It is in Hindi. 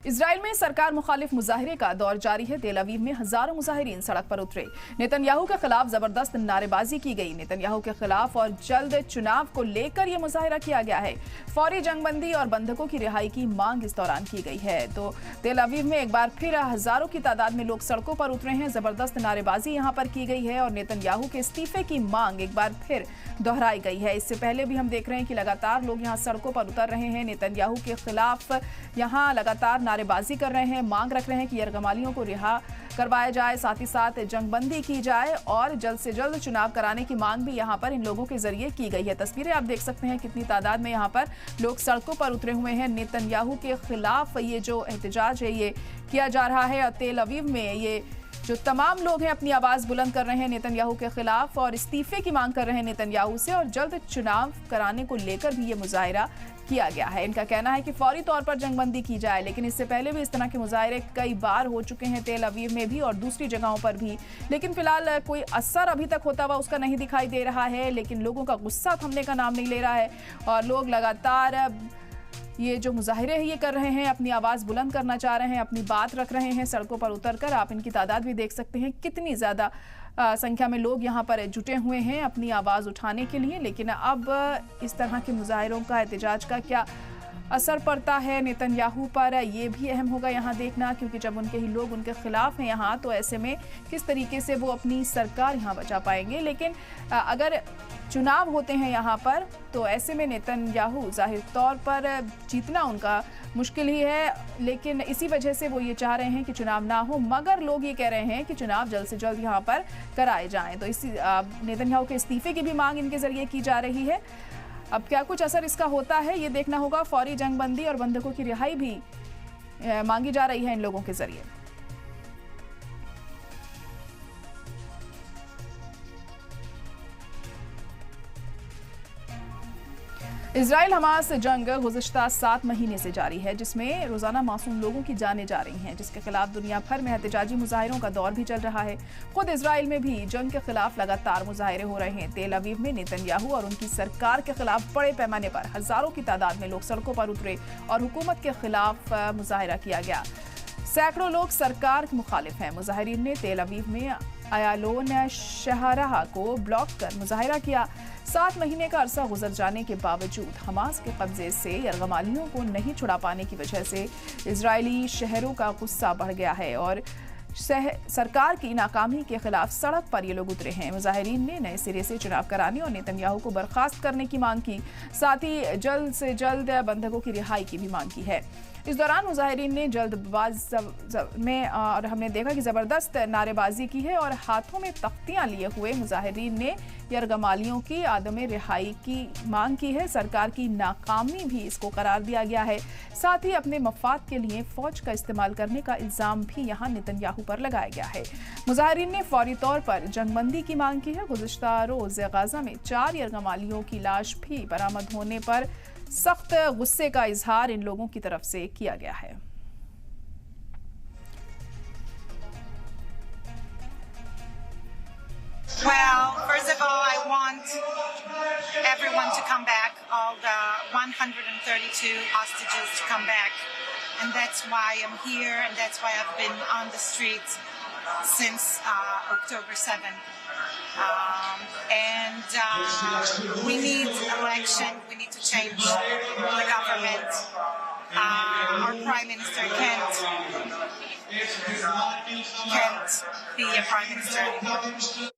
इजराइल में सरकार मुखालिफ मुजाहिरे का दौर जारी है। तेल अवीव में हजारों मुजाहिरीन सड़क पर उतरे। नेतन्याहू के खिलाफ जबरदस्त नारेबाजी की गई। नेतन्याहू के खिलाफ और जल्द चुनाव को लेकर यह मुजाहिरा किया गया है। फौरी जंगबंदी और बंधकों की रिहाई की मांग इस दौरान की गई है। तो तेल अवीव में एक बार फिर हजारों की तादाद में लोग सड़कों पर उतरे हैं। जबरदस्त नारेबाजी यहाँ पर की गई है और नेतन्याहू के इस्तीफे की मांग एक बार फिर दोहराई गई है। इससे पहले भी हम देख रहे हैं कि लगातार लोग यहाँ सड़कों पर उतर रहे हैं। नेतन्याहू के खिलाफ यहाँ लगातार नारेबाजी कर रहे हैं, मांग रख रहे हैं कि यरगमालियों को रिहा करवाया जाए, साथ ही साथ जंगबंदी की जाए और जल्द से जल्द चुनाव कराने की मांग भी यहाँ पर इन लोगों के जरिए की गई है। तस्वीरें आप देख सकते हैं कितनी तादाद में यहाँ पर लोग सड़कों पर उतरे हुए हैं। नेतन्याहू के खिलाफ ये जो एहतजाज है ये किया जा रहा है और तेल अवीव में ये जो तमाम लोग हैं अपनी आवाज बुलंद कर रहे हैं नेतन्याहू के खिलाफ और इस्तीफे की मांग कर रहे हैं नेतन्याहू से और जल्द चुनाव कराने को लेकर भी ये मुजाहिरा किया गया है। इनका कहना है कि फौरी तौर पर जंगबंदी की जाए, लेकिन इससे पहले भी इस तरह के मुजाहिरे कई बार हो चुके हैं तेल अवीव में भी और दूसरी जगहों पर भी, लेकिन फिलहाल कोई असर अभी तक होता हुआ उसका नहीं दिखाई दे रहा है। लेकिन लोगों का गुस्सा थमने का नाम नहीं ले रहा है और लोग लगातार ये जो मुजाहिरे हैं ये कर रहे हैं, अपनी आवाज़ बुलंद करना चाह रहे हैं, अपनी बात रख रहे हैं सड़कों पर उतरकर। आप इनकी तादाद भी देख सकते हैं कितनी ज़्यादा संख्या में लोग यहाँ पर जुटे हुए हैं अपनी आवाज़ उठाने के लिए। लेकिन अब इस तरह के मुजाहिरों का, एहतजाज का क्या असर पड़ता है नेतन्याहू पर, ये भी अहम होगा यहाँ देखना, क्योंकि जब उनके ही लोग उनके खिलाफ हैं यहाँ, तो ऐसे में किस तरीके से वो अपनी सरकार यहाँ बचा पाएंगे। लेकिन अगर चुनाव होते हैं यहाँ पर तो ऐसे में नेतन्याहू जाहिर तौर पर जीतना उनका मुश्किल ही है, लेकिन इसी वजह से वो ये चाह रहे हैं कि चुनाव ना हो, मगर लोग ये कह रहे हैं कि चुनाव जल्द से जल्द यहाँ पर कराए जाएं। तो इसी नेतन्याहू के इस्तीफे की भी मांग इनके जरिए की जा रही है। अब क्या कुछ असर इसका होता है ये देखना होगा। फौरी जंगबंदी और बंधकों की रिहाई भी मांगी जा रही है इन लोगों के जरिए। इजराइल हमास जंग गुज़िश्ता 7 महीने से जारी है, जिसमें रोजाना मासूम लोगों की जानें जा रही हैं, जिसके खिलाफ दुनिया भर में एहतजाजी मुजाहिरों का दौर भी चल रहा है। खुद इजराइल में भी जंग के खिलाफ लगातार मुजाहिरे हो रहे हैं। तेल अवीव में नेतन्याहू और उनकी सरकार के खिलाफ बड़े पैमाने पर हजारों की तादाद में लोग सड़कों पर उतरे और हुकूमत के खिलाफ मुजाहिरा किया गया। सैकड़ों लोग सरकार के मुखालिफ हैं। मुजाहिरीन ने तेल अवीव में अयालोन शहराह को ब्लॉक कर मुजाहिरा किया। 7 महीने का अरसा गुजर जाने के बावजूद हमास के कब्जे से यरगमालियों को नहीं छुड़ा पाने की वजह से इजरायली शहरों का गुस्सा बढ़ गया है और सरकार की नाकामी के खिलाफ सड़क पर ये लोग उतरे हैं। मुजाहिरीन ने नए सिरे से चुनाव कराने और नेतन्याहू को बर्खास्त करने की मांग की, साथ ही जल्द से जल्द बंधकों की रिहाई की भी मांग की है। इस दौरान मुजाहिरीन ने जल्दबाज में और हमने देखा कि जबरदस्त नारेबाजी की है और हाथों में तख्तियां लिए हुए मुजाहिरीन ने यरगमालियों की आदम रिहाई की मांग की है। सरकार की नाकामी भी इसको करार दिया गया है। साथ ही अपने मफाद के लिए फौज का इस्तेमाल करने का इल्जाम भी यहाँ नेतन्याहू पर लगाया गया है। मुजाहिरीन ने फौरी तौर पर जंगबंदी की मांग की है। गुज़िश्ता रोज गाजा में 4 यरगमालियों की लाश भी बरामद होने पर सख्त गुस्से का इजहार इन लोगों की तरफ से किया गया है। Well, first of all, I want everyone to come back, all the 132 hostages to come back. And that's why I'm here, and that's why I've been on the streets since October 7th. We need election, we need to change the government. Our Prime Minister can't be a Prime Minister anymore.